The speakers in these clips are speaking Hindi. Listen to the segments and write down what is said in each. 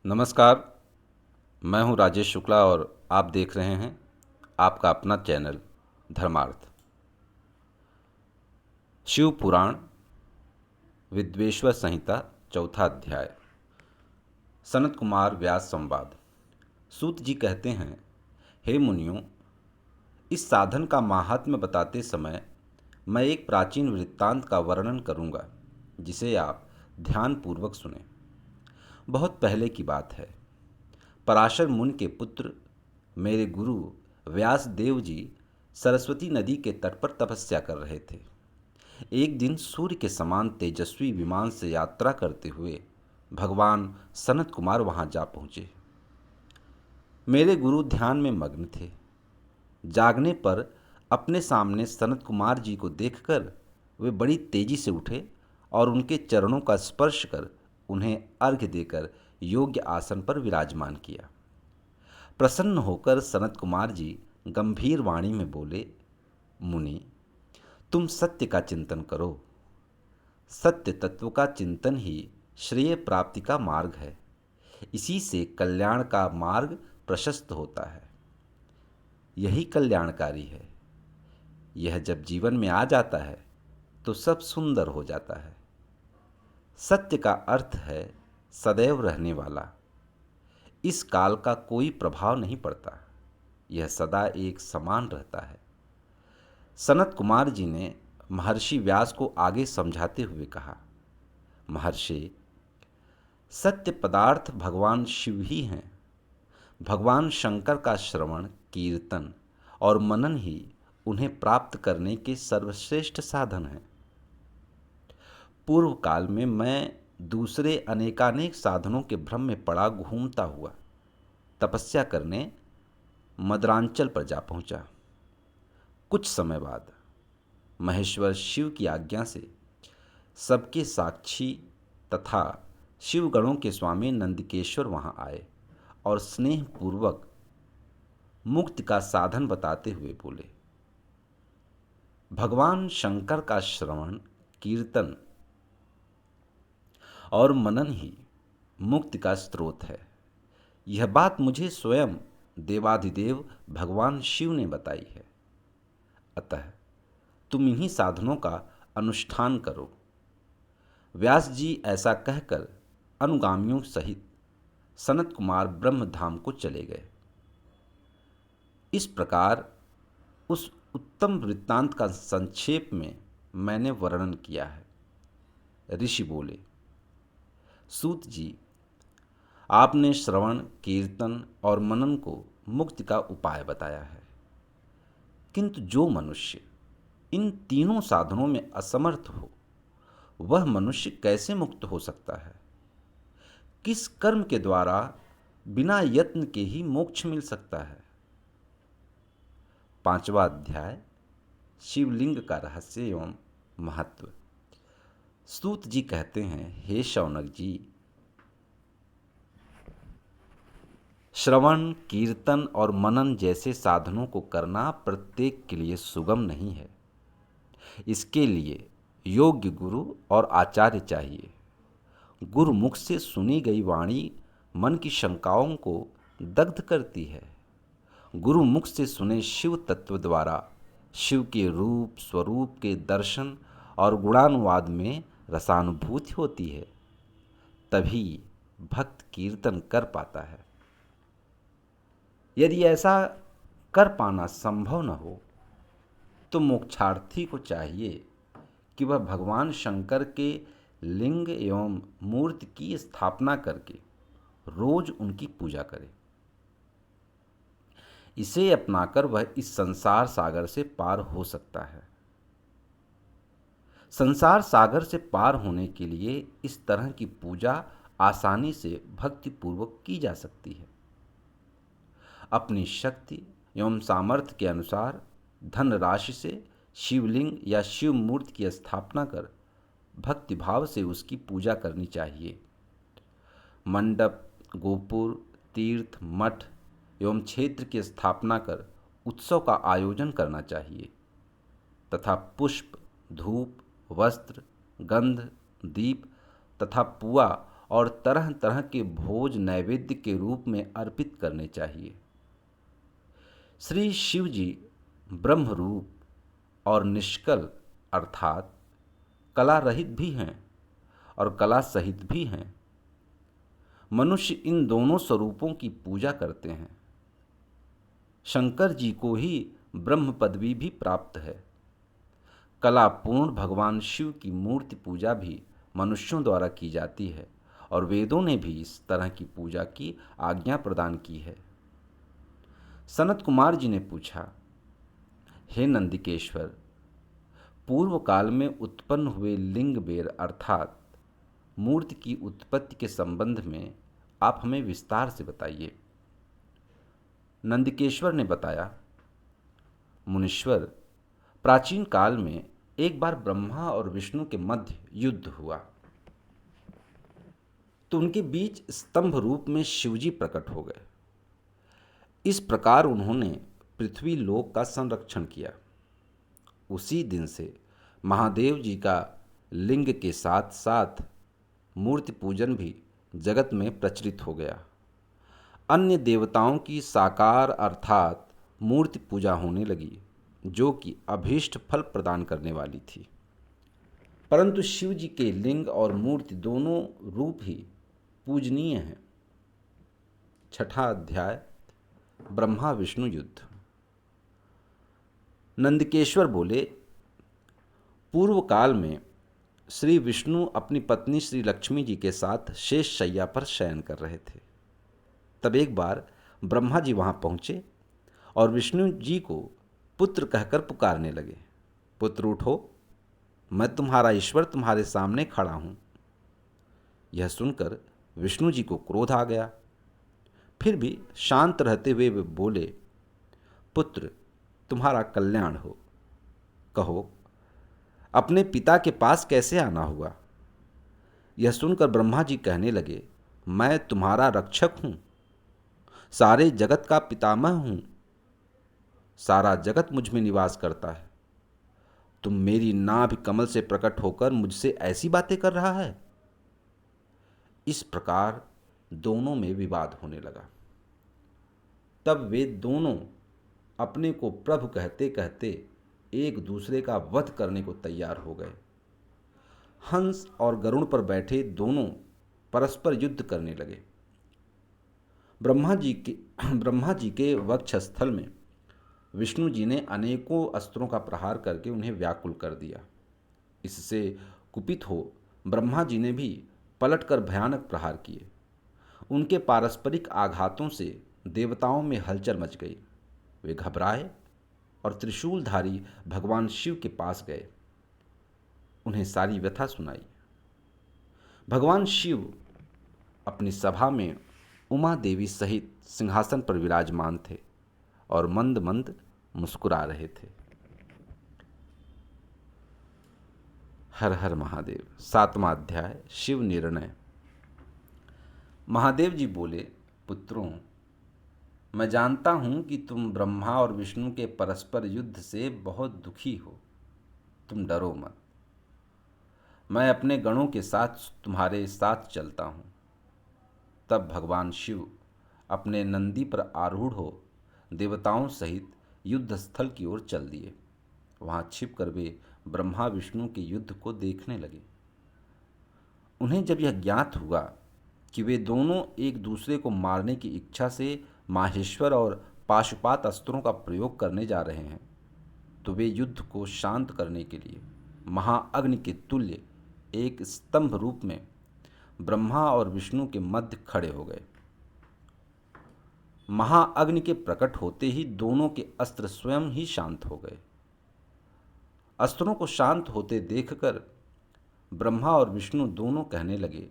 नमस्कार। मैं हूं राजेश शुक्ला और आप देख रहे हैं आपका अपना चैनल धर्मार्थ। शिव पुराण विद्वेश्वर संहिता चौथा अध्याय। सनत कुमार व्यास संवाद। सूत जी कहते हैं, हे मुनियों, इस साधन का माहात्म्य बताते समय मैं एक प्राचीन वृत्तांत का वर्णन करूंगा, जिसे आप ध्यानपूर्वक सुने। बहुत पहले की बात है। पराशर मुनि के पुत्र मेरे गुरु व्यास देव जी सरस्वती नदी के तट पर तपस्या कर रहे थे। एक दिन सूर्य के समान तेजस्वी विमान से यात्रा करते हुए भगवान सनत कुमार वहां जा पहुंचे। मेरे गुरु ध्यान में मग्न थे। जागने पर अपने सामने सनत कुमार जी को देखकर वे बड़ी तेजी से उठे और उनके चरणों का स्पर्श कर उन्हें अर्घ्य देकर योग्य आसन पर विराजमान किया। प्रसन्न होकर सनत कुमार जी गंभीर वाणी में बोले, मुनि, तुम सत्य का चिंतन करो। सत्य तत्व का चिंतन ही श्रेय प्राप्ति का मार्ग है। इसी से कल्याण का मार्ग प्रशस्त होता है। यही कल्याणकारी है। यह जब जीवन में आ जाता है तो सब सुंदर हो जाता है। सत्य का अर्थ है सदैव रहने वाला। इस काल का कोई प्रभाव नहीं पड़ता। यह सदा एक समान रहता है। सनत कुमार जी ने महर्षि व्यास को आगे समझाते हुए कहा, महर्षि, सत्य पदार्थ भगवान शिव ही हैं। भगवान शंकर का श्रवण, कीर्तन और मनन ही उन्हें प्राप्त करने के सर्वश्रेष्ठ साधन हैं। पूर्व काल में मैं दूसरे अनेकानेक साधनों के भ्रम में पड़ा घूमता हुआ तपस्या करने मदरांचल पर जा पहुंचा। कुछ समय बाद महेश्वर शिव की आज्ञा से सबके साक्षी तथा शिवगणों के स्वामी नंदिकेश्वर वहां आए और स्नेहपूर्वक मुक्ति का साधन बताते हुए बोले, भगवान शंकर का श्रवण, कीर्तन और मनन ही मुक्ति का स्रोत है। यह बात मुझे स्वयं देवाधिदेव भगवान शिव ने बताई है। अतः तुम इन्हीं साधनों का अनुष्ठान करो। व्यास जी ऐसा कहकर अनुगामियों सहित सनत कुमार ब्रह्मधाम को चले गए। इस प्रकार उस उत्तम वृत्तांत का संक्षेप में मैंने वर्णन किया है। ऋषि बोले, सूत जी, आपने श्रवण, कीर्तन और मनन को मुक्ति का उपाय बताया है, किंतु जो मनुष्य इन तीनों साधनों में असमर्थ हो, वह मनुष्य कैसे मुक्त हो सकता है? किस कर्म के द्वारा बिना यत्न के ही मोक्ष मिल सकता है? 5वां अध्याय, शिवलिंग का रहस्य एवं महत्व। सूत जी कहते हैं, हे शौनक जी, श्रवण, कीर्तन और मनन जैसे साधनों को करना प्रत्येक के लिए सुगम नहीं है। इसके लिए योग्य गुरु और आचार्य चाहिए। गुरुमुख से सुनी गई वाणी मन की शंकाओं को दग्ध करती है। गुरुमुख से सुने शिव तत्व द्वारा शिव के रूप स्वरूप के दर्शन और गुणानुवाद में रसानुभूति होती है। तभी भक्त कीर्तन कर पाता है। यदि ऐसा कर पाना संभव न हो तो मोक्षार्थी को चाहिए कि वह भगवान शंकर के लिंग एवं मूर्ति की स्थापना करके रोज उनकी पूजा करे। इसे अपनाकर वह इस संसार सागर से पार हो सकता है। संसार सागर से पार होने के लिए इस तरह की पूजा आसानी से भक्तिपूर्वक की जा सकती है। अपनी शक्ति एवं सामर्थ्य के अनुसार धन राशि से शिवलिंग या शिव मूर्ति की स्थापना कर भक्तिभाव से उसकी पूजा करनी चाहिए। मंडप, गोपुर, तीर्थ, मठ एवं क्षेत्र की स्थापना कर उत्सव का आयोजन करना चाहिए तथा पुष्प, धूप, वस्त्र, गंध, दीप तथा पुआ और तरह तरह के भोज नैवेद्य के रूप में अर्पित करने चाहिए। श्री शिव जी ब्रह्म रूप और निष्कल अर्थात कला रहित भी हैं और कला सहित भी हैं। मनुष्य इन दोनों स्वरूपों की पूजा करते हैं। शंकर जी को ही ब्रह्म पदवी भी प्राप्त है। कलापूर्ण भगवान शिव की मूर्ति पूजा भी मनुष्यों द्वारा की जाती है और वेदों ने भी इस तरह की पूजा की आज्ञा प्रदान की है। सनत कुमार जी ने पूछा, हे नंदिकेश्वर, पूर्व काल में उत्पन्न हुए लिंग बेर अर्थात मूर्ति की उत्पत्ति के संबंध में आप हमें विस्तार से बताइए। नंदिकेश्वर ने बताया, मुनीश्वर, प्राचीन काल में एक बार ब्रह्मा और विष्णु के मध्य युद्ध हुआ तो उनके बीच स्तंभ रूप में शिवजी प्रकट हो गए। इस प्रकार उन्होंने पृथ्वी लोक का संरक्षण किया। उसी दिन से महादेव जी का लिंग के साथ साथ मूर्ति पूजन भी जगत में प्रचलित हो गया। अन्य देवताओं की साकार अर्थात मूर्ति पूजा होने लगी, जो कि अभीष्ट फल प्रदान करने वाली थी। परंतु शिव जी के लिंग और मूर्ति दोनों रूप ही पूजनीय हैं। छठा अध्याय, ब्रह्मा विष्णु युद्ध। नंदिकेश्वर बोले, पूर्व काल में श्री विष्णु अपनी पत्नी श्री लक्ष्मी जी के साथ शेष शैया पर शयन कर रहे थे। तब एक बार ब्रह्मा जी वहां पहुंचे और विष्णु जी को पुत्र कहकर पुकारने लगे, पुत्र उठो, मैं तुम्हारा ईश्वर तुम्हारे सामने खड़ा हूं। यह सुनकर विष्णु जी को क्रोध आ गया। फिर भी शांत रहते हुए वे बोले, पुत्र, तुम्हारा कल्याण हो। कहो, अपने पिता के पास कैसे आना हुआ? यह सुनकर ब्रह्मा जी कहने लगे, मैं तुम्हारा रक्षक हूं, सारे जगत का पितामह हूं, सारा जगत मुझ में निवास करता है। तुम मेरी नाभि कमल से प्रकट होकर मुझसे ऐसी बातें कर रहा है? इस प्रकार दोनों में विवाद होने लगा। तब वे दोनों अपने को प्रभु कहते कहते एक दूसरे का वध करने को तैयार हो गए। हंस और गरुड़ पर बैठे दोनों परस्पर युद्ध करने लगे। ब्रह्मा जी के वक्षस्थल में विष्णु जी ने अनेकों अस्त्रों का प्रहार करके उन्हें व्याकुल कर दिया। इससे कुपित हो ब्रह्मा जी ने भी पलटकर भयानक प्रहार किए। उनके पारस्परिक आघातों से देवताओं में हलचल मच गई। वे घबराए और त्रिशूलधारी भगवान शिव के पास गए, उन्हें सारी व्यथा सुनाई। भगवान शिव अपनी सभा में उमा देवी सहित सिंहासन पर विराजमान थे और मंद मंद मुस्कुरा रहे थे। हर हर महादेव। सातवां अध्याय, शिव निर्णय। महादेव जी बोले, पुत्रों, मैं जानता हूं कि तुम ब्रह्मा और विष्णु के परस्पर युद्ध से बहुत दुखी हो। तुम डरो मत, मैं अपने गणों के साथ तुम्हारे साथ चलता हूं। तब भगवान शिव अपने नंदी पर आरूढ़ हो देवताओं सहित युद्ध स्थल की ओर चल दिए। वहां छिपकर वे ब्रह्मा विष्णु के युद्ध को देखने लगे। उन्हें जब यह ज्ञात हुआ कि वे दोनों एक दूसरे को मारने की इच्छा से माहेश्वर और पाशुपात अस्त्रों का प्रयोग करने जा रहे हैं, तो वे युद्ध को शांत करने के लिए महाअग्नि के तुल्य एक स्तंभ रूप में ब्रह्मा और विष्णु के मध्य खड़े हो गए। महाअग्नि के प्रकट होते ही दोनों के अस्त्र स्वयं ही शांत हो गए। अस्त्रों को शांत होते देखकर ब्रह्मा और विष्णु दोनों कहने लगे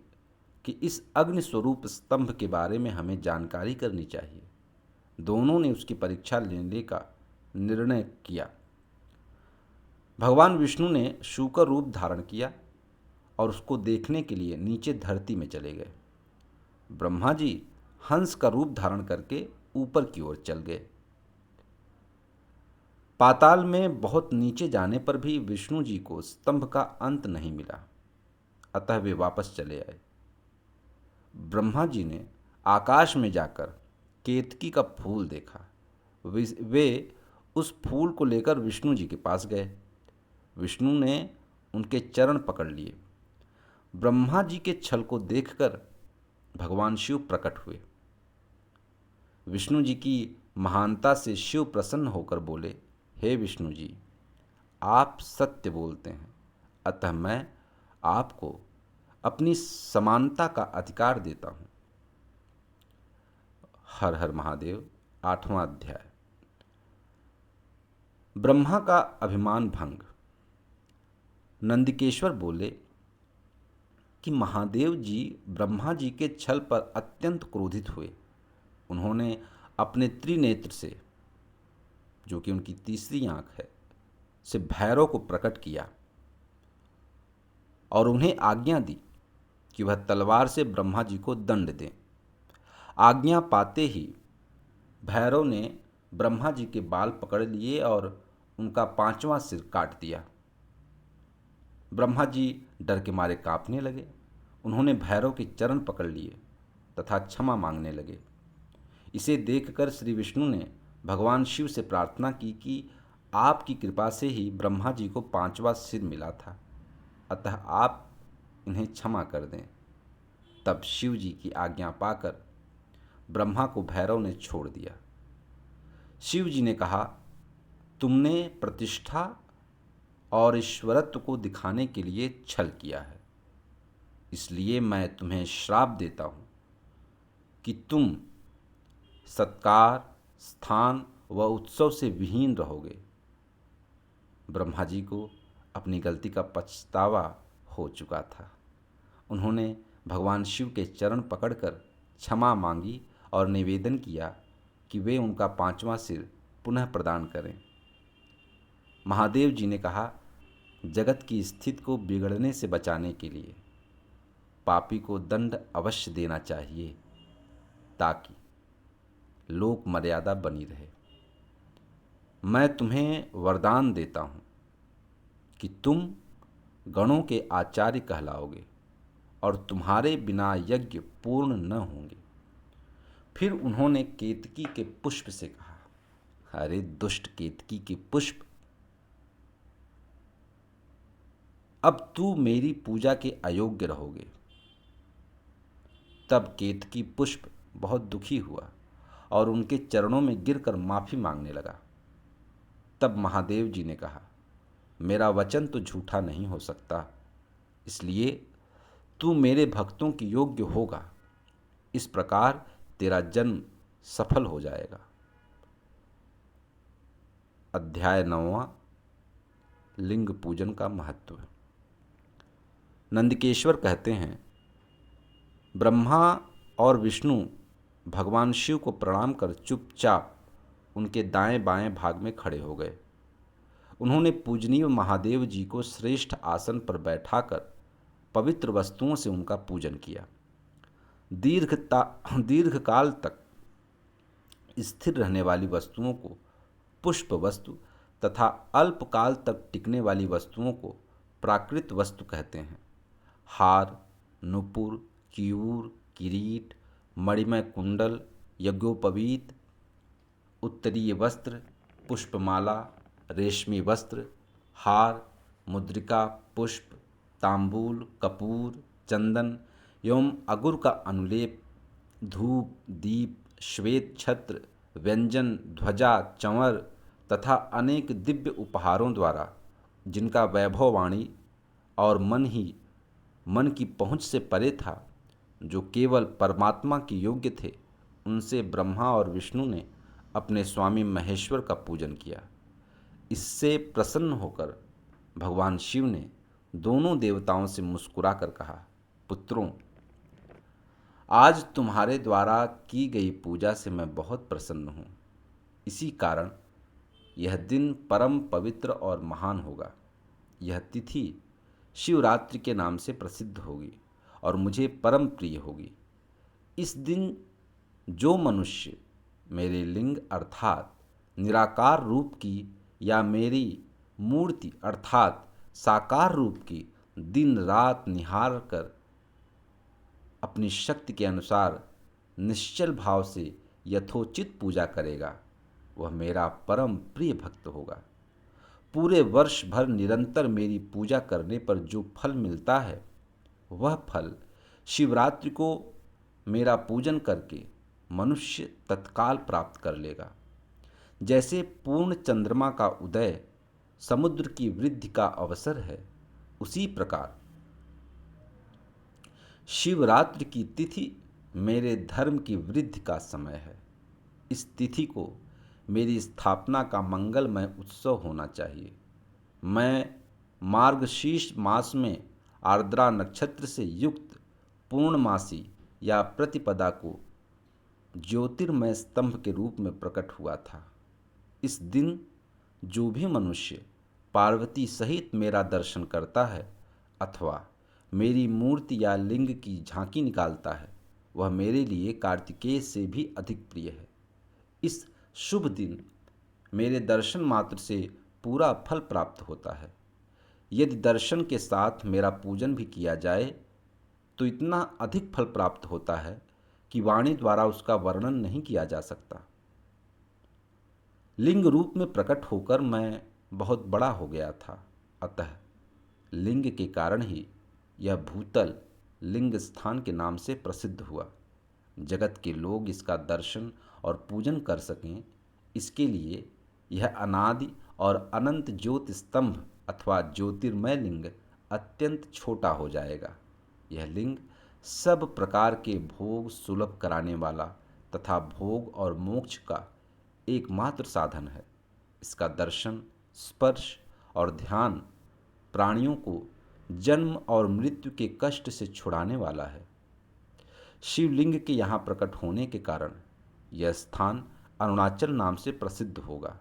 कि इस अग्नि स्वरूप स्तंभ के बारे में हमें जानकारी करनी चाहिए। दोनों ने उसकी परीक्षा लेने का निर्णय किया। भगवान विष्णु ने शूकर रूप धारण किया और उसको देखने के लिए नीचे धरती में चले गए। ब्रह्मा जी हंस का रूप धारण करके ऊपर की ओर चल गए। पाताल में बहुत नीचे जाने पर भी विष्णु जी को स्तंभ का अंत नहीं मिला, अतः वे वापस चले आए। ब्रह्मा जी ने आकाश में जाकर केतकी का फूल देखा। वे उस फूल को लेकर विष्णु जी के पास गए। विष्णु ने उनके चरण पकड़ लिए। ब्रह्मा जी के छल को देखकर भगवान शिव प्रकट हुए। विष्णु जी की महानता से शिव प्रसन्न होकर बोले, हे विष्णु जी, आप सत्य बोलते हैं, अतः मैं आपको अपनी समानता का अधिकार देता हूँ। हर हर महादेव। 8वां अध्याय। ब्रह्मा का अभिमान भंग। नंदिकेश्वर बोले कि महादेव जी ब्रह्मा जी के छल पर अत्यंत क्रोधित हुए। उन्होंने अपने त्रिनेत्र से, जो कि उनकी तीसरी आंख है, से भैरव को प्रकट किया और उन्हें आज्ञा दी कि वह तलवार से ब्रह्मा जी को दंड दें। आज्ञा पाते ही भैरव ने ब्रह्मा जी के बाल पकड़ लिए और उनका 5वां सिर काट दिया। ब्रह्मा जी डर के मारे कांपने लगे। उन्होंने भैरव के चरण पकड़ लिए तथा क्षमा मांगने लगे। इसे देखकर श्री विष्णु ने भगवान शिव से प्रार्थना की कि आपकी कृपा से ही ब्रह्मा जी को 5वां सिर मिला था, अतः आप इन्हें क्षमा कर दें। तब शिव जी की आज्ञा पाकर ब्रह्मा को भैरव ने छोड़ दिया। शिव जी ने कहा, तुमने प्रतिष्ठा और ईश्वरत्व को दिखाने के लिए छल किया है, इसलिए मैं तुम्हें श्राप देता हूँ कि तुम सत्कार, स्थान व उत्सव से विहीन रहोगे। ब्रह्मा जी को अपनी गलती का पछतावा हो चुका था। उन्होंने भगवान शिव के चरण पकड़कर क्षमा मांगी और निवेदन किया कि वे उनका 5वां सिर पुनः प्रदान करें। महादेव जी ने कहा, जगत की स्थिति को बिगड़ने से बचाने के लिए पापी को दंड अवश्य देना चाहिए, ताकि लोक मर्यादा बनी रहे। मैं तुम्हें वरदान देता हूँ कि तुम गणों के आचार्य कहलाओगे और तुम्हारे बिना यज्ञ पूर्ण न होंगे। फिर उन्होंने केतकी के पुष्प से कहा, अरे दुष्ट केतकी के पुष्प, अब तू मेरी पूजा के अयोग्य रहोगे। तब केतकी पुष्प बहुत दुखी हुआ और उनके चरणों में गिरकर माफी मांगने लगा। तब महादेव जी ने कहा, मेरा वचन तो झूठा नहीं हो सकता, इसलिए तू मेरे भक्तों के योग्य होगा। इस प्रकार तेरा जन्म सफल हो जाएगा। अध्याय 9वां। लिंग पूजन का महत्व। नंदिकेश्वर कहते हैं, ब्रह्मा और विष्णु भगवान शिव को प्रणाम कर चुपचाप उनके दाएं बाएं भाग में खड़े हो गए। उन्होंने पूजनीय महादेव जी को श्रेष्ठ आसन पर बैठाकर पवित्र वस्तुओं से उनका पूजन किया। दीर्घकाल तक स्थिर रहने वाली वस्तुओं को पुष्प वस्तु तथा अल्पकाल तक टिकने वाली वस्तुओं को प्राकृत वस्तु कहते हैं। हार, नुपुर, क्यूर, किरीट, मणिमय कुंडल, यज्ञोपवीत, उत्तरीय वस्त्र, पुष्पमाला, रेशमी वस्त्र, हार, मुद्रिका, पुष्प, तांबूल, कपूर, चंदन एवं अगुर का अनुलेप, धूप, दीप, श्वेत छत्र, व्यंजन, ध्वजा, चंवर तथा अनेक दिव्य उपहारों द्वारा जिनका वैभव वाणी और मन की पहुँच से परे था, जो केवल परमात्मा के योग्य थे, उनसे ब्रह्मा और विष्णु ने अपने स्वामी महेश्वर का पूजन किया। इससे प्रसन्न होकर भगवान शिव ने दोनों देवताओं से मुस्कुराकर कहा, पुत्रों, आज तुम्हारे द्वारा की गई पूजा से मैं बहुत प्रसन्न हूँ। इसी कारण यह दिन परम पवित्र और महान होगा। यह तिथि शिवरात्रि के नाम से प्रसिद्ध होगी और मुझे परम प्रिय होगी। इस दिन जो मनुष्य मेरे लिंग अर्थात निराकार रूप की या मेरी मूर्ति अर्थात साकार रूप की दिन रात निहार कर अपनी शक्ति के अनुसार निश्चल भाव से यथोचित पूजा करेगा, वह मेरा परम प्रिय भक्त होगा। पूरे वर्ष भर निरंतर मेरी पूजा करने पर जो फल मिलता है, वह फल शिवरात्रि को मेरा पूजन करके मनुष्य तत्काल प्राप्त कर लेगा। जैसे पूर्ण चंद्रमा का उदय समुद्र की वृद्धि का अवसर है, उसी प्रकार शिवरात्रि की तिथि मेरे धर्म की वृद्धि का समय है। इस तिथि को मेरी स्थापना का मंगलमय उत्सव होना चाहिए। मैं मार्गशीर्ष मास में आर्द्रा नक्षत्र से युक्त पूर्णमासी या प्रतिपदा को ज्योतिर्मय स्तंभ के रूप में प्रकट हुआ था। इस दिन जो भी मनुष्य पार्वती सहित मेरा दर्शन करता है अथवा मेरी मूर्ति या लिंग की झांकी निकालता है, वह मेरे लिए कार्तिकेय से भी अधिक प्रिय है। इस शुभ दिन मेरे दर्शन मात्र से पूरा फल प्राप्त होता है। यदि दर्शन के साथ मेरा पूजन भी किया जाए तो इतना अधिक फल प्राप्त होता है कि वाणी द्वारा उसका वर्णन नहीं किया जा सकता। लिंग रूप में प्रकट होकर मैं बहुत बड़ा हो गया था, अतः लिंग के कारण ही यह भूतल लिंग स्थान के नाम से प्रसिद्ध हुआ। जगत के लोग इसका दर्शन और पूजन कर सकें, इसके लिए यह अनादि और अनंत ज्योति स्तंभ अथवा ज्योतिर्मय लिंग अत्यंत छोटा हो जाएगा। यह लिंग सब प्रकार के भोग सुलभ कराने वाला तथा भोग और मोक्ष का एकमात्र साधन है। इसका दर्शन, स्पर्श और ध्यान प्राणियों को जन्म और मृत्यु के कष्ट से छुड़ाने वाला है। शिवलिंग के यहाँ प्रकट होने के कारण यह स्थान अरुणाचल नाम से प्रसिद्ध होगा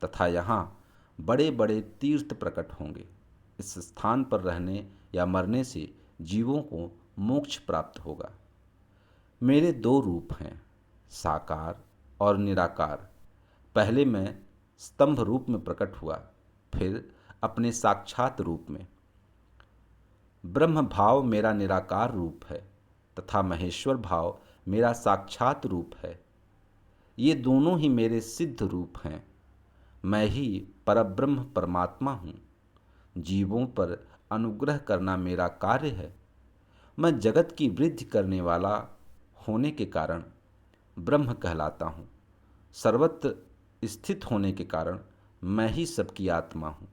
तथा यहाँ बड़े बड़े तीर्थ प्रकट होंगे। इस स्थान पर रहने या मरने से जीवों को मोक्ष प्राप्त होगा। मेरे दो रूप हैं, साकार और निराकार। पहले मैं स्तंभ रूप में प्रकट हुआ, फिर अपने साक्षात रूप में। ब्रह्म भाव मेरा निराकार रूप है तथा महेश्वर भाव मेरा साक्षात रूप है। ये दोनों ही मेरे सिद्ध रूप हैं। मैं ही परब्रह्म परमात्मा हूँ। जीवों पर अनुग्रह करना मेरा कार्य है। मैं जगत की वृद्धि करने वाला होने के कारण ब्रह्म कहलाता हूँ। सर्वत्र स्थित होने के कारण मैं ही सबकी आत्मा हूँ।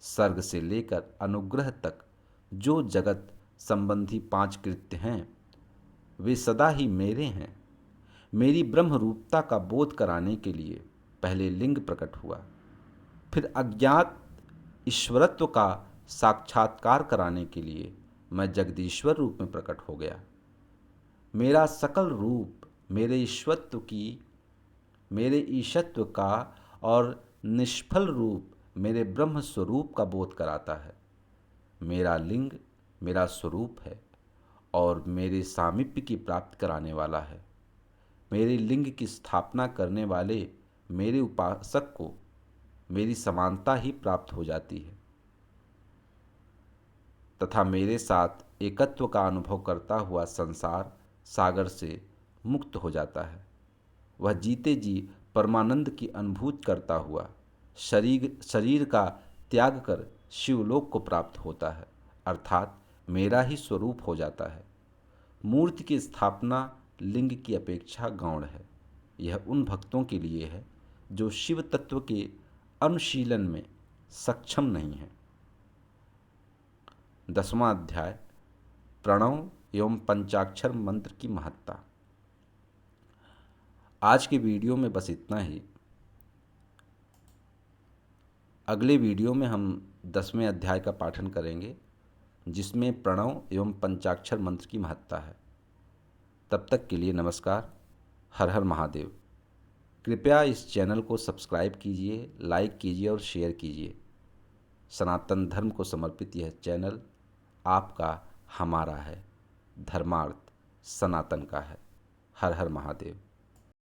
सर्ग से लेकर अनुग्रह तक जो जगत संबंधी 5 कृत्य हैं, वे सदा ही मेरे हैं। मेरी ब्रह्म रूपता का बोध कराने के लिए पहले लिंग प्रकट हुआ, फिर अज्ञात ईश्वरत्व का साक्षात्कार कराने के लिए मैं जगदीश्वर रूप में प्रकट हो गया। मेरा सकल रूप मेरे ईशत्व का और निष्फल रूप मेरे ब्रह्म स्वरूप का बोध कराता है। मेरा लिंग मेरा स्वरूप है और मेरे सामीप्य की प्राप्ति कराने वाला है। मेरे लिंग की स्थापना करने वाले मेरे उपासक को मेरी समानता ही प्राप्त हो जाती है तथा मेरे साथ एकत्व का अनुभव करता हुआ संसार सागर से मुक्त हो जाता है। वह जीते जी परमानंद की अनुभूति करता हुआ शरीर का त्याग कर शिवलोक को प्राप्त होता है, अर्थात मेरा ही स्वरूप हो जाता है। मूर्ति की स्थापना लिंग की अपेक्षा गौण है। यह उन भक्तों के लिए है जो शिव तत्व के अनुशीलन में सक्षम नहीं है। 10वां अध्याय प्रणव एवं पंचाक्षर मंत्र की महत्ता। आज के वीडियो में बस इतना ही। अगले वीडियो में हम 10वें अध्याय का पाठन करेंगे, जिसमें प्रणव एवं पंचाक्षर मंत्र की महत्ता है। तब तक के लिए नमस्कार। हर हर महादेव। कृपया इस चैनल को सब्सक्राइब कीजिए, लाइक कीजिए और शेयर कीजिए। सनातन धर्म को समर्पित यह चैनल आपका, हमारा है। धर्मार्थ सनातन का है। हर हर महादेव।